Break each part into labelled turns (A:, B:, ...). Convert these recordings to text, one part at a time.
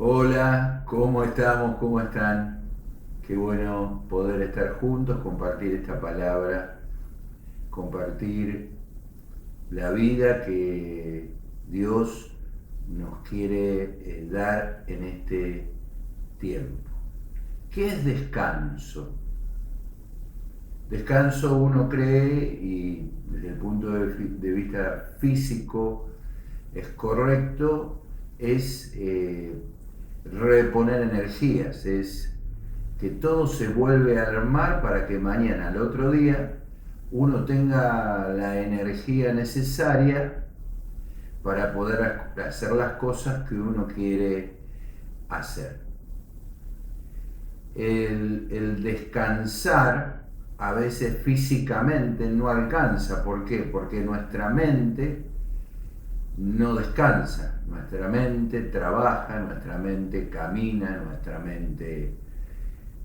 A: Hola, ¿cómo estamos? ¿Cómo están? Qué bueno poder estar juntos, compartir esta palabra, compartir la vida que Dios nos quiere dar en este tiempo. ¿Qué es descanso? Descanso uno cree, y desde el punto de vista físico es correcto, es reponer energías, es que todo se vuelve a armar para que mañana, al otro día, uno tenga la energía necesaria para poder hacer las cosas que uno quiere hacer. El descansar a veces físicamente no alcanza. ¿Por qué? Porque nuestra mente no descansa, nuestra mente trabaja, nuestra mente camina, nuestra mente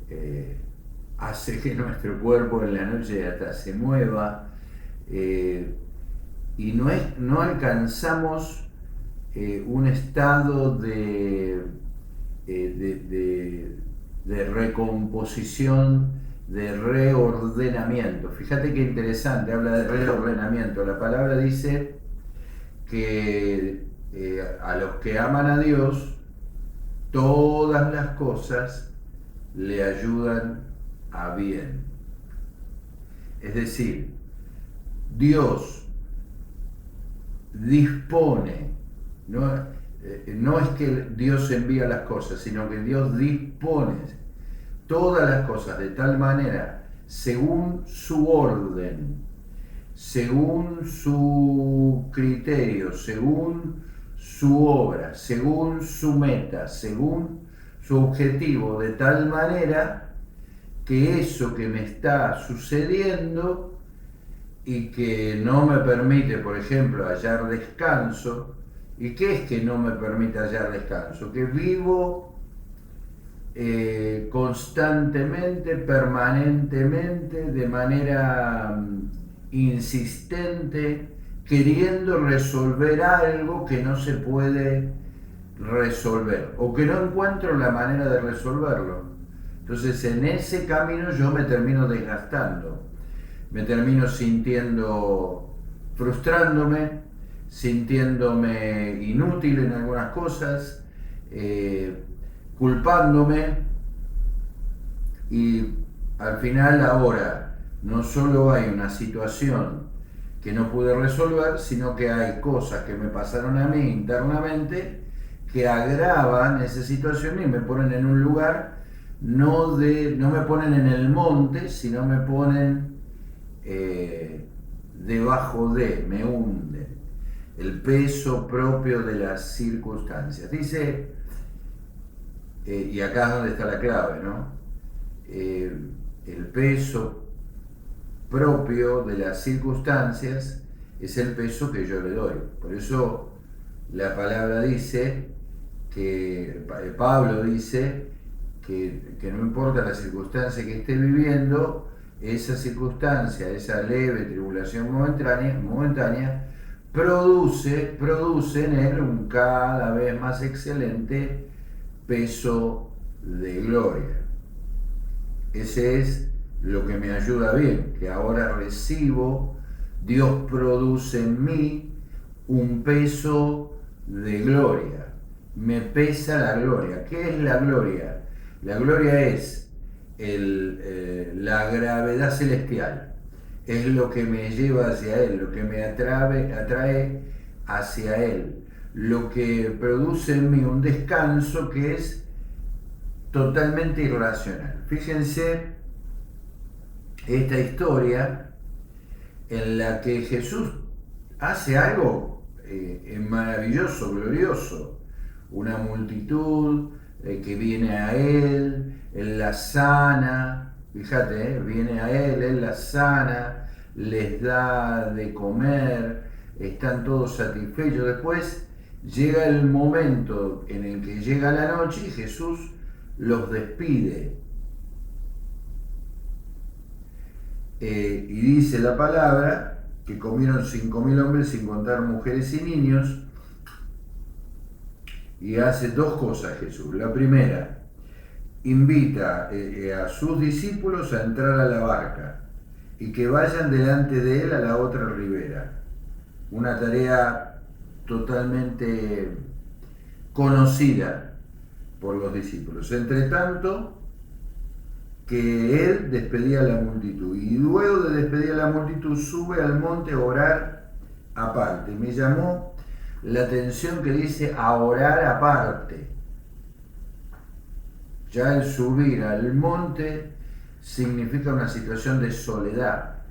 A: eh, hace que nuestro cuerpo en la noche hasta se mueva, eh, y no alcanzamos un estado de recomposición, de reordenamiento. Fíjate qué interesante, habla de reordenamiento. La palabra dice que a los que aman a Dios, todas las cosas le ayudan a bien. Es decir, Dios dispone, no, no es que Dios envía las cosas, sino que Dios dispone todas las cosas de tal manera, según su orden, según su criterio, según su obra, según su meta, según su objetivo, de tal manera que eso que me está sucediendo y que no me permite, por ejemplo, hallar descanso. ¿Y qué es que no me permite hallar descanso? Que vivo constantemente, permanentemente, de manera insistente, queriendo resolver algo que no se puede resolver o que no encuentro la manera de resolverlo. Entonces en ese camino yo me termino desgastando, me termino sintiendo, frustrándome, sintiéndome inútil en algunas cosas, eh, culpándome, y al final ahora no solo hay una situación que no pude resolver, sino que hay cosas que me pasaron a mí internamente que agravan esa situación y me ponen en un lugar, no me ponen en el monte, sino me ponen debajo de, me hunden. El peso propio de las circunstancias. Dice, y acá es donde está la clave, ¿no? Eh, el peso propio de las circunstancias es el peso que yo le doy. Por eso la palabra dice que Pablo dice que no importa la circunstancia que esté viviendo, esa circunstancia, esa leve tribulación momentánea produce en él un cada vez más excelente peso de gloria. Ese es lo que me ayuda bien, que ahora recibo, Dios produce en mí un peso de gloria. Me pesa la gloria. ¿Qué es la gloria? La gloria es la gravedad celestial. Es lo que me lleva hacia Él, lo que me atrae hacia Él. Lo que produce en mí un descanso que es totalmente irracional. Fíjense esta historia en la que Jesús hace algo maravilloso, glorioso. Una multitud que viene a Él la sana, fíjate, viene a Él la sana, les da de comer, están todos satisfechos. Después llega el momento en el que llega la noche y Jesús los despide. Y dice la palabra que comieron 5.000 hombres sin contar mujeres y niños, Y hace dos cosas Jesús. La primera, invita a sus discípulos a entrar a la barca y que vayan delante de él a la otra ribera. Una tarea totalmente conocida por los discípulos. Entre tanto, que él despedía a la multitud y luego de despedir a la multitud sube al monte a orar aparte. Me llamó la atención que dice a orar aparte. Ya el subir al monte significa una situación de soledad,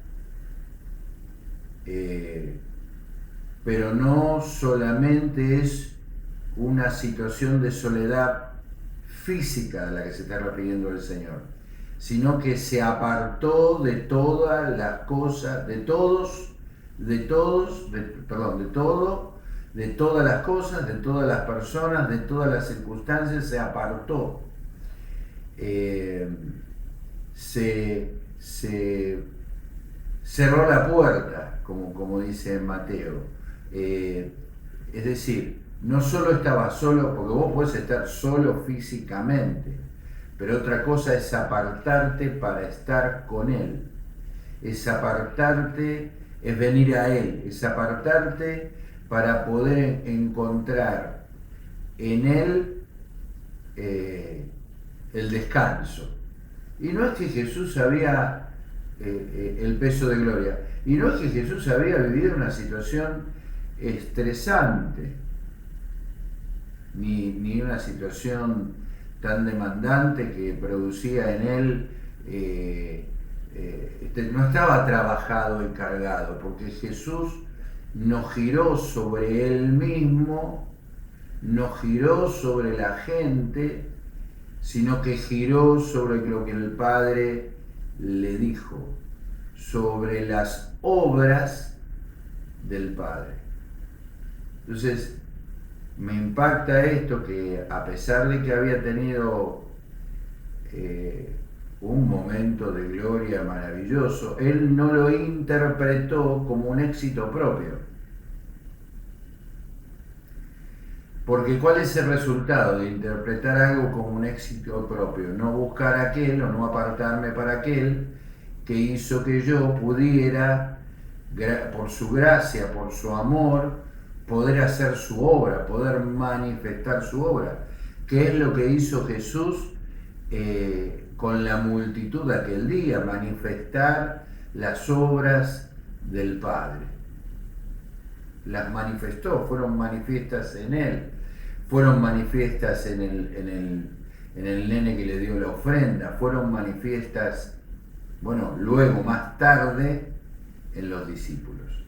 A: pero no solamente es una situación de soledad física a la que se está refiriendo el Señor, sino que se apartó de todas las cosas, de todas las cosas, de todas las personas, de todas las circunstancias, se apartó. Se cerró la puerta, como dice Mateo. Es decir, no solo estaba solo, porque vos podés estar solo físicamente, pero otra cosa es apartarte para estar con Él. Es apartarte, es venir a Él, es apartarte para poder encontrar en Él el descanso. Y no es que Jesús sabía el peso de gloria, y no es que Jesús había vivido una situación estresante, ni una situación tan demandante que producía en él, no estaba trabajado y cargado, porque Jesús no giró sobre él mismo, no giró sobre la gente, sino que giró sobre lo que el Padre le dijo, sobre las obras del Padre. Entonces, me impacta esto, que a pesar de que había tenido un momento de gloria maravilloso, él no lo interpretó como un éxito propio. Porque ¿cuál es el resultado de interpretar algo como un éxito propio? No buscar aquel o no apartarme para aquel que hizo que yo pudiera, por su gracia, por su amor, poder hacer su obra, poder manifestar su obra. ¿Qué es lo que hizo Jesús con la multitud de aquel día? Manifestar las obras del Padre. Las manifestó, fueron manifiestas en Él, fueron manifiestas en el nene que le dio la ofrenda, fueron manifiestas, bueno, luego más tarde en los discípulos.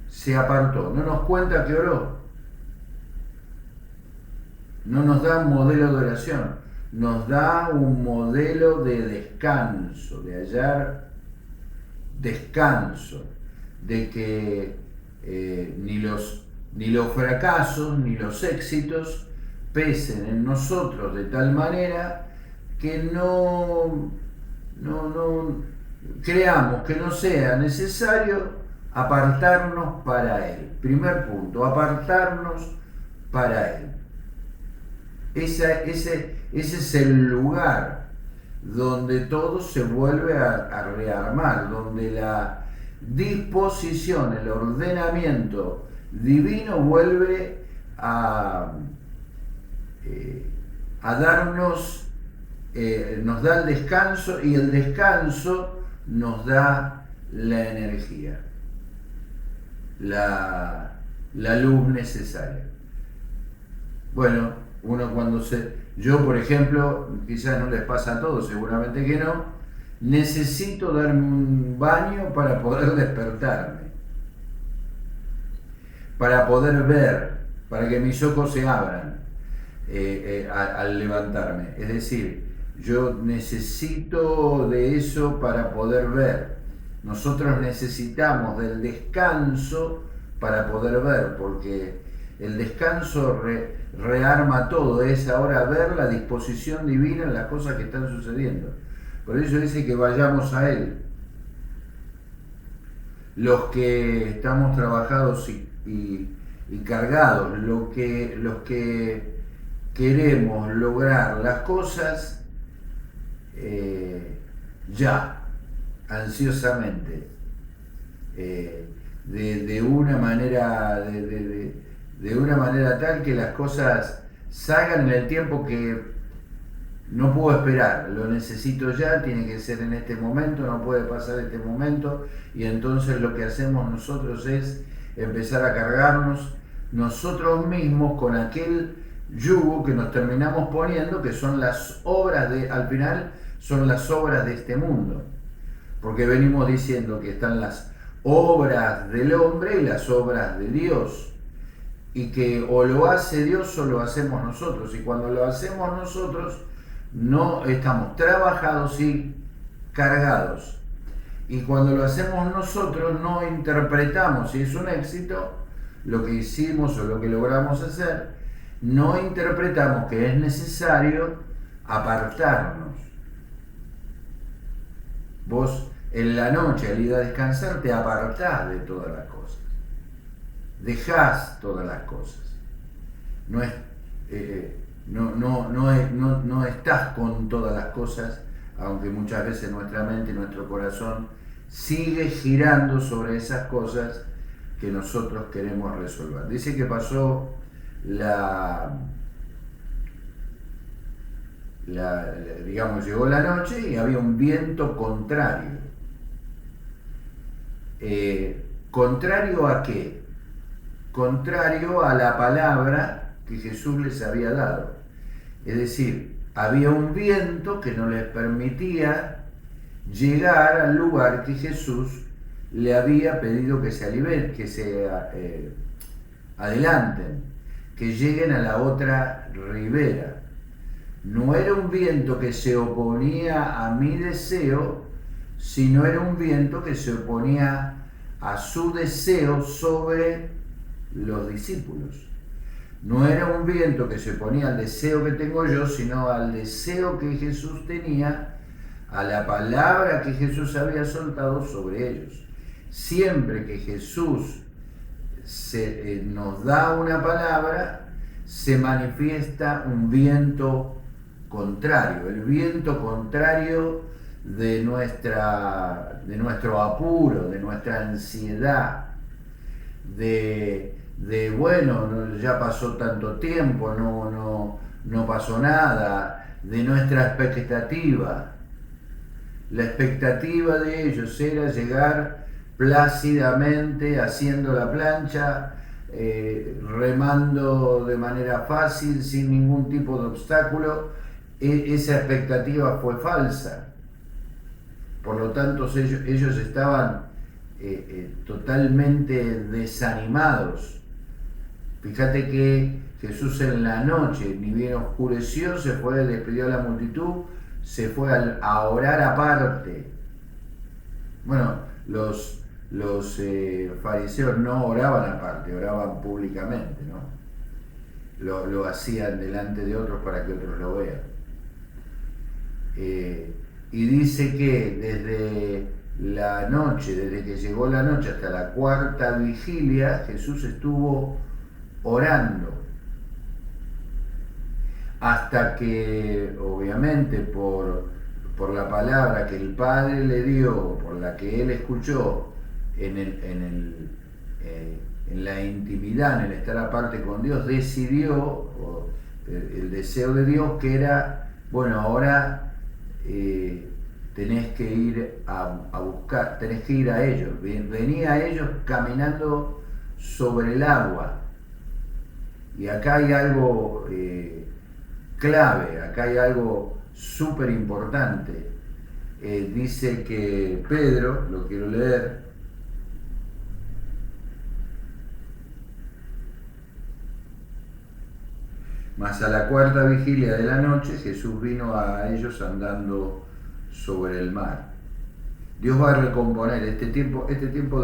A: Se apartó, no nos cuenta que oró, no nos da un modelo de oración, nos da un modelo de descanso, de hallar descanso, de que ni los fracasos ni los éxitos pesen en nosotros de tal manera que no creamos que no sea necesario apartarnos para Él. Primer punto, apartarnos para Él. Ese es el lugar donde todo se vuelve a rearmar, donde la disposición, el ordenamiento divino vuelve a darnos, nos da el descanso, y el descanso nos da la energía, la luz necesaria. Bueno, yo por ejemplo, quizás no les pasa a todos, seguramente que no, necesito darme un baño para poder despertarme, para poder ver, para que mis ojos se abran al levantarme. Es decir, yo necesito de eso para poder ver. Nosotros necesitamos del descanso para poder ver, porque el descanso rearma todo, es ahora ver la disposición divina en las cosas que están sucediendo. Por eso dice que vayamos a Él. Los que estamos trabajados y y cargados. Los que queremos lograr las cosas ya, ansiosamente, de una manera, de una manera tal que las cosas salgan en el tiempo que no puedo esperar, lo necesito ya, tiene que ser en este momento, no puede pasar este momento, y entonces lo que hacemos nosotros es empezar a cargarnos nosotros mismos con aquel yugo que nos terminamos poniendo, que son las obras al final son las obras de este mundo, porque venimos diciendo que están las obras del hombre y las obras de Dios, y que o lo hace Dios o lo hacemos nosotros, y cuando lo hacemos nosotros no estamos trabajados y cargados, y cuando lo hacemos nosotros no interpretamos si es un éxito lo que hicimos o lo que logramos hacer, no interpretamos que es necesario apartarnos. Vos en la noche al ir a descansar te apartás de todas las cosas, dejás todas las cosas, no estás con todas las cosas, aunque muchas veces nuestra mente y nuestro corazón sigue girando sobre esas cosas que nosotros queremos resolver. Dice que pasó digamos, llegó la noche y había un viento contrario. ¿Contrario a qué? Contrario a la palabra que Jesús les había dado. Es decir, había un viento que no les permitía llegar al lugar que Jesús le había pedido que se adelanten, que lleguen a la otra ribera. No era un viento que se oponía a mi deseo, sino era un viento que se oponía a su deseo sobre los discípulos. No era un viento que se oponía al deseo que tengo yo, sino al deseo que Jesús tenía, a la palabra que Jesús había soltado sobre ellos. Siempre que Jesús nos da una palabra, se manifiesta un viento contrario, el viento contrario de nuestro apuro, de nuestra ansiedad, bueno, ya pasó tanto tiempo, no pasó nada, de nuestra expectativa. La expectativa de ellos era llegar plácidamente haciendo la plancha, remando de manera fácil, sin ningún tipo de obstáculo. Esa expectativa fue falsa. Por lo tanto, ellos estaban totalmente desanimados. Fíjate que Jesús en la noche, ni bien oscureció, se fue, despidió a la multitud, se fue a orar aparte. Bueno, los fariseos no oraban aparte, oraban públicamente, ¿no? Lo hacían delante de otros para que otros lo vean. Y dice que desde la noche, desde que llegó la noche hasta la cuarta vigilia, Jesús estuvo orando, hasta que, obviamente, por la palabra que el Padre le dio, por la que él escuchó en la intimidad, en el estar aparte con Dios, decidió, el deseo de Dios, que era, bueno, ahora tenés que ir a buscar, tenés que ir a ellos. Venía a ellos caminando sobre el agua. Y acá hay algo clave, acá hay algo súper importante. Dice que Pedro, lo quiero leer, mas a la cuarta vigilia de la noche Jesús vino a ellos andando sobre el mar. Dios va a recomponer este tiempo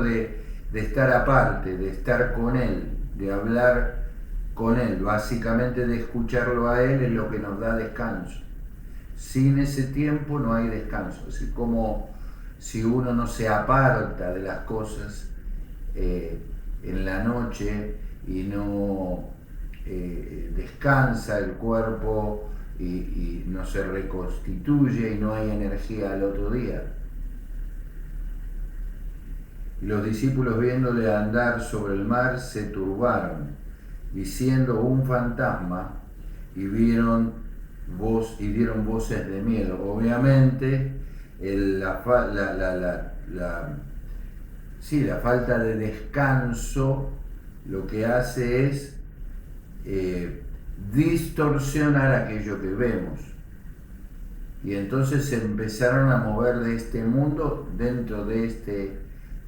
A: de estar aparte, de estar con Él, de hablar con Él, básicamente de escucharlo a Él, es lo que nos da descanso. Sin ese tiempo no hay descanso. Es como si uno no se aparta de las cosas en la noche, y no descansa el cuerpo y no se reconstituye y no hay energía al otro día. Y los discípulos, viéndole andar sobre el mar, se turbaron, diciendo un fantasma, y dieron voces de miedo. Obviamente la falta de descanso lo que hace es distorsionar aquello que vemos. Y entonces se empezaron a mover de este mundo, dentro de este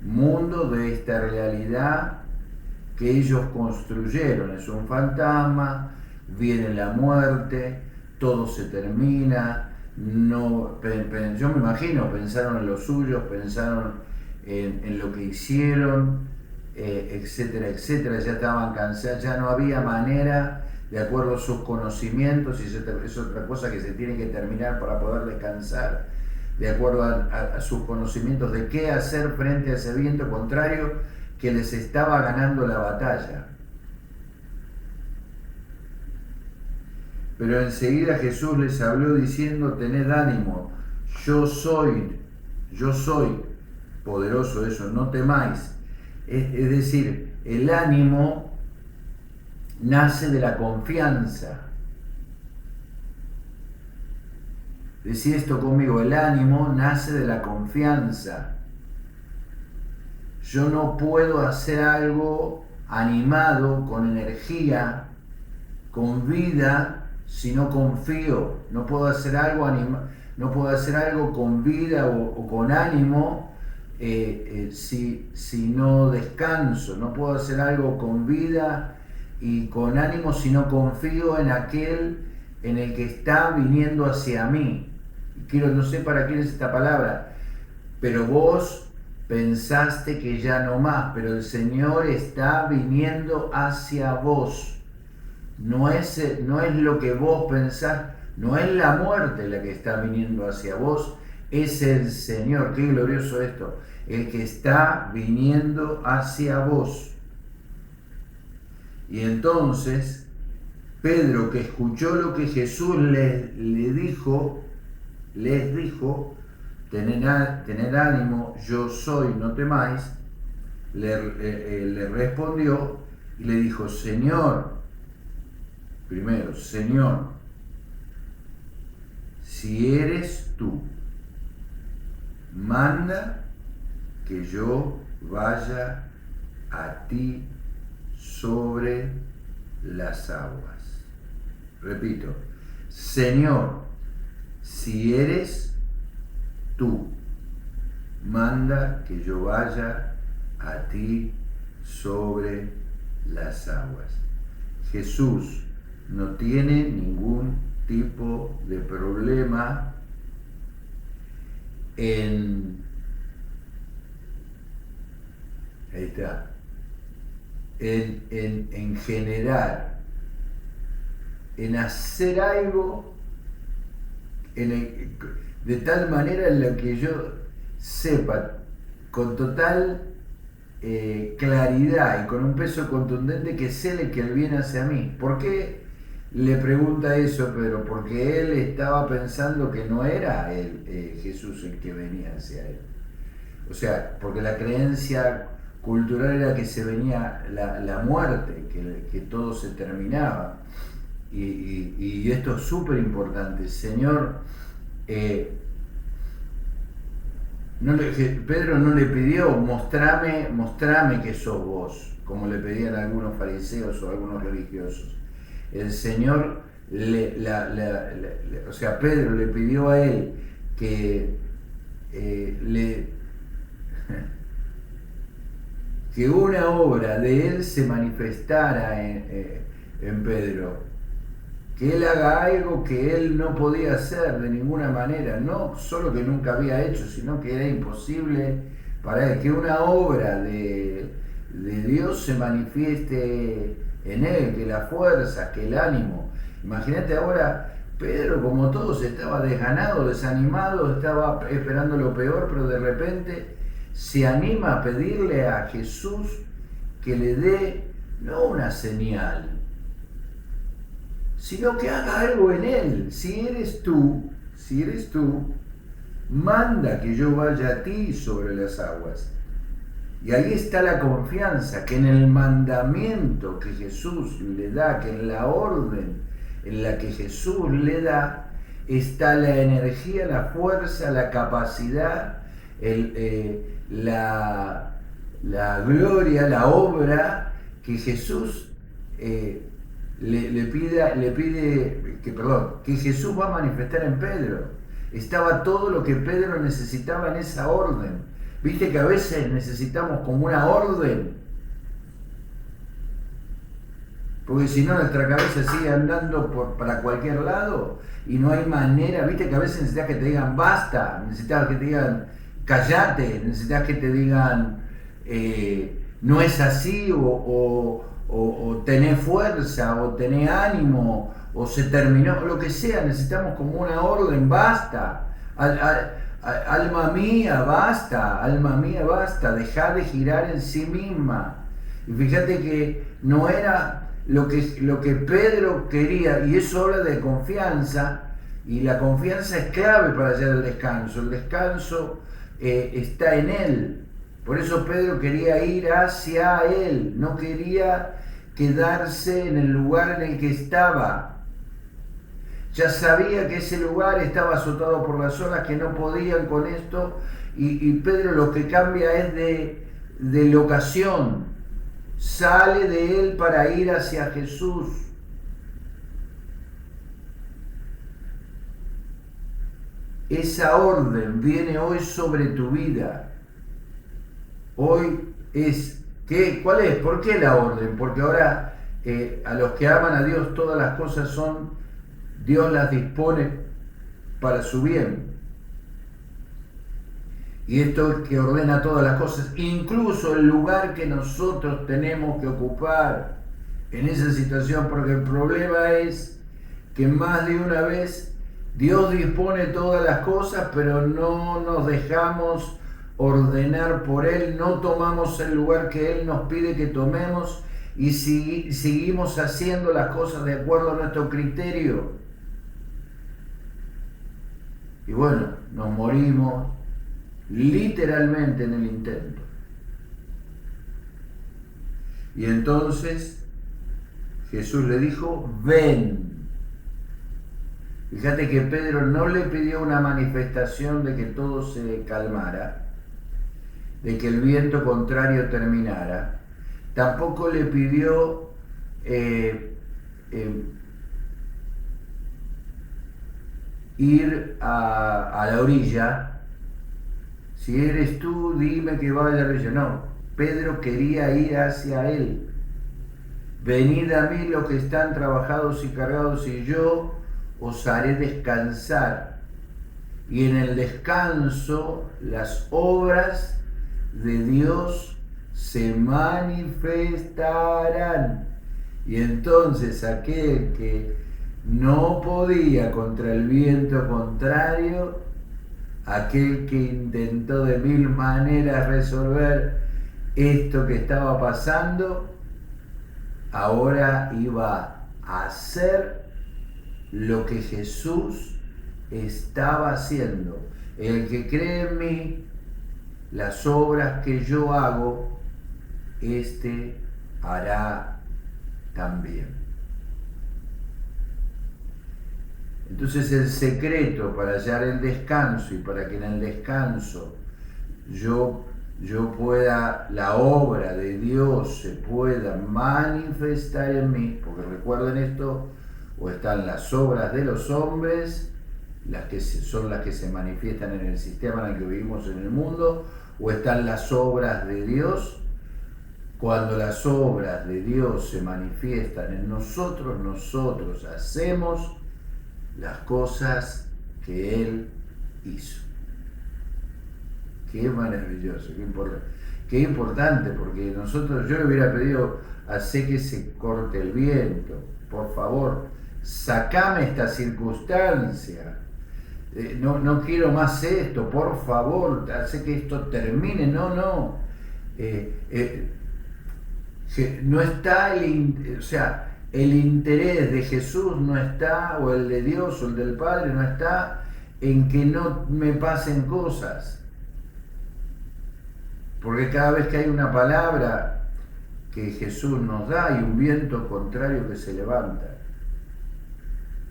A: mundo, de esta realidad que ellos construyeron. Es un fantasma, viene la muerte, todo se termina. No, yo me imagino, pensaron en los suyos, pensaron en lo que hicieron, etcétera, etcétera. Ya estaban cansados, ya no había manera, de acuerdo a sus conocimientos, y es otra cosa que se tiene que terminar para poder descansar, de acuerdo a sus conocimientos de qué hacer frente a ese viento contrario que les estaba ganando la batalla. Pero enseguida Jesús les habló diciendo: tened ánimo, yo soy poderoso, eso, no temáis. Es decir, el ánimo nace de la confianza. Decí esto conmigo: el ánimo nace de la confianza. Yo no puedo hacer algo animado, con energía, con vida, si no confío. No puedo hacer algo con vida o con ánimo si no descanso. No puedo hacer algo con vida y con ánimo si no confío en aquel en el que está viniendo hacia mí. No sé para quién es esta palabra, pero vos pensaste que ya no más, pero el Señor está viniendo hacia vos. No es lo que vos pensás, no es la muerte la que está viniendo hacia vos, es el Señor. Qué glorioso esto, el que está viniendo hacia vos. Y entonces Pedro, que escuchó lo que Jesús les dijo, tened ánimo, yo soy, no temáis, le respondió y le dijo: Señor, si eres tú, manda que yo vaya a ti sobre las aguas. Repito: Señor, si eres tú, manda que yo vaya a ti sobre las aguas. Jesús no tiene ningún tipo de problema en generar, en hacer algo de tal manera en la que yo sepa con total claridad y con un peso contundente que sé que Él viene hacia mí. ¿Por qué le pregunta eso Pedro? Porque él estaba pensando que no era Jesús el que venía hacia él. O sea, porque la creencia cultural era que se venía la muerte, que todo se terminaba. Y esto es súper importante. Señor, Pedro no le pidió: mostrame que sos vos, como le pedían algunos fariseos o algunos religiosos. El Señor, o sea, Pedro le pidió a él que que una obra de él se manifestara en Pedro, que él haga algo que él no podía hacer de ninguna manera, no solo que nunca había hecho, sino que era imposible para él, que una obra de Dios se manifieste en él, que la fuerza, que el ánimo. Imagínate ahora, Pedro, como todos, estaba desganado, desanimado, estaba esperando lo peor, pero de repente se anima a pedirle a Jesús que le dé no una señal, sino que haga algo en él. Si eres tú, manda que yo vaya a ti sobre las aguas. Y ahí está la confianza, que en el mandamiento que Jesús le da, que en la orden en la que Jesús le da, está la energía, la fuerza, la capacidad, la gloria, la obra que Jesús le pide que Jesús va a manifestar en Pedro. Estaba todo lo que Pedro necesitaba en esa orden. Viste que a veces necesitamos como una orden, porque si no nuestra cabeza sigue andando para cualquier lado y no hay manera. Viste que a veces necesitas que te digan basta, necesitas que te digan callate, necesitas que te digan no es así, o tenés fuerza, o tenés ánimo, o se terminó, lo que sea. Necesitamos como una orden, basta. Alma mía, basta, dejá de girar en sí misma. Y fíjate que no era lo que Pedro quería, y eso habla de confianza, y la confianza es clave para hallar el descanso. El descanso está en él. Por eso Pedro quería ir hacia él, no quería quedarse en el lugar en el que estaba. Ya sabía que ese lugar estaba azotado por las olas, que no podían con esto, y Pedro lo que cambia es de locación, sale de él para ir hacia Jesús. Esa orden viene hoy sobre tu vida. Hoy es, ¿cuál es? ¿Por qué la orden? Porque ahora a los que aman a Dios todas las cosas Dios las dispone para su bien. Y esto es que ordena todas las cosas, incluso el lugar que nosotros tenemos que ocupar en esa situación, porque el problema es que más de una vez Dios dispone todas las cosas, pero no nos dejamos ordenar por Él, no tomamos el lugar que Él nos pide que tomemos y seguimos haciendo las cosas de acuerdo a nuestro criterio. Y bueno, nos morimos literalmente en el intento. Y entonces Jesús le dijo, ven. Fíjate que Pedro no le pidió una manifestación de que todo se calmara, de que el viento contrario terminara. Tampoco le pidió ir a la orilla. Si eres tú, dime que vaya a la orilla. No, Pedro quería ir hacia él. Venid a mí los que están trabajados y cargados, y yo os haré descansar. Y en el descanso las obras de Dios se manifestarán. Y entonces aquel que no podía contra el viento contrario, aquel que intentó de mil maneras resolver esto que estaba pasando, ahora iba a hacer lo que Jesús estaba haciendo. El que cree en mí, las obras que yo hago, éste hará también. Entonces el secreto para hallar el descanso y para que en el descanso yo pueda, la obra de Dios se pueda manifestar en mí, porque recuerden esto, o están las obras de los hombres, son las que se manifiestan en el sistema en el que vivimos en el mundo, o están las obras de Dios. Cuando las obras de Dios se manifiestan en nosotros hacemos las cosas que Él hizo. Qué maravilloso, qué importante, porque yo le hubiera pedido, hacer que se corte el viento, por favor, sacame esta circunstancia, no quiero más esto, por favor, hace que esto termine. No. No está o sea, el interés de Jesús no está, o el de Dios o el del Padre no está en que no me pasen cosas. Porque cada vez que hay una palabra que Jesús nos da, hay un viento contrario que se levanta.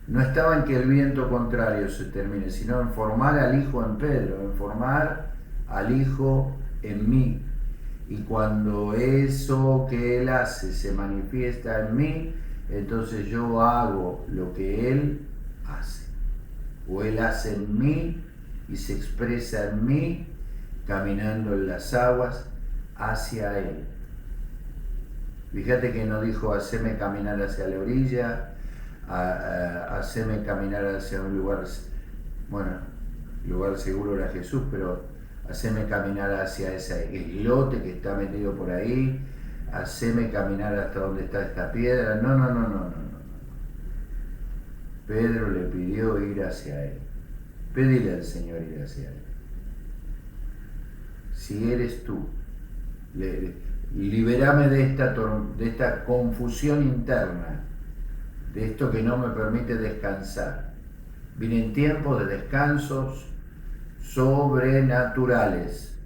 A: No estaba en que el viento contrario se termine, sino en formar al Hijo en Pedro, en formar al Hijo en mí. Y cuando eso que Él hace se manifiesta en mí, entonces yo hago lo que Él hace. O Él hace en mí y se expresa en mí, caminando en las aguas hacia Él. Fíjate que no dijo haceme caminar hacia la orilla, haceme caminar hacia un lugar, bueno, lugar seguro era Jesús, pero haceme caminar hacia ese islote que está metido por ahí, haceme caminar hasta donde está esta piedra. No. Pedro le pidió ir hacia Él. Pedile al Señor ir hacia Él. Si eres tú, liberame de esta confusión interna, de esto que no me permite descansar. Vienen tiempos de descansos sobrenaturales.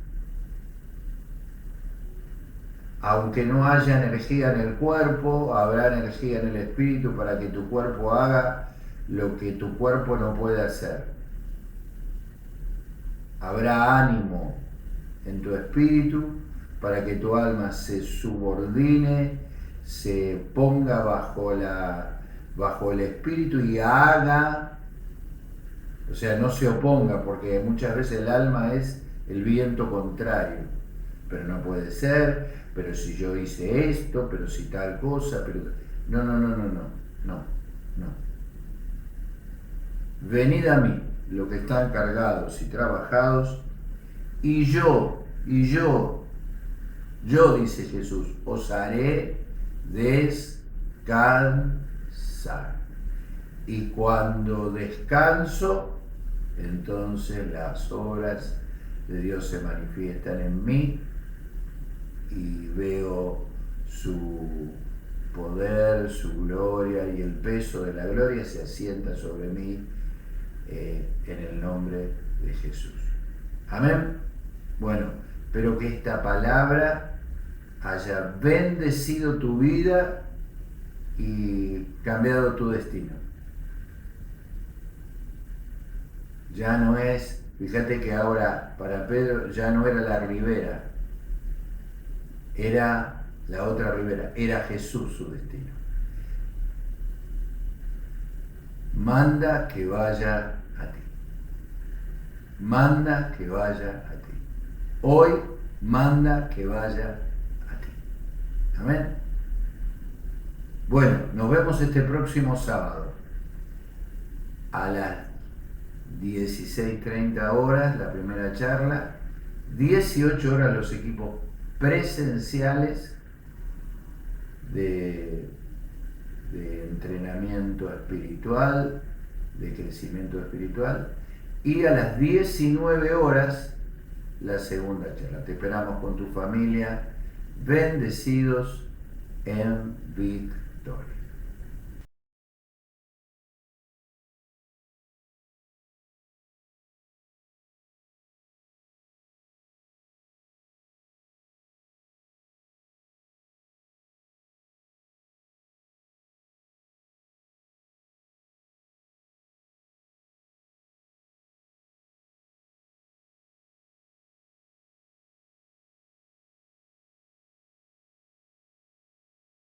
A: Aunque no haya energía en el cuerpo, habrá energía en el espíritu para que tu cuerpo haga lo que tu cuerpo no puede hacer. Habrá ánimo en tu espíritu para que tu alma se subordine, se ponga bajo el espíritu y haga, o sea, no se oponga, porque muchas veces el alma es el viento contrario. Pero no puede ser, pero si yo hice esto, pero si tal cosa, pero... No. Venid a mí, los que están cargados y trabajados, y yo, dice Jesús, os haré descansar. Y cuando descanso, entonces las obras de Dios se manifiestan en mí y veo su poder, su gloria, y el peso de la gloria se asienta sobre mí en el nombre de Jesús. Amén. Bueno, espero que esta palabra haya bendecido tu vida y cambiado tu destino. Ya no es, fíjate que ahora para Pedro ya no era la ribera, era la otra ribera, era Jesús su destino. Manda que vaya a ti. Manda que vaya a ti. Hoy manda que vaya a ti. Amén. Bueno, nos vemos este próximo sábado a las 16:30 horas, la primera charla, 18 horas los equipos presenciales de entrenamiento espiritual, de crecimiento espiritual, y a las 19 horas la segunda charla. Te esperamos con tu familia, bendecidos en victoria.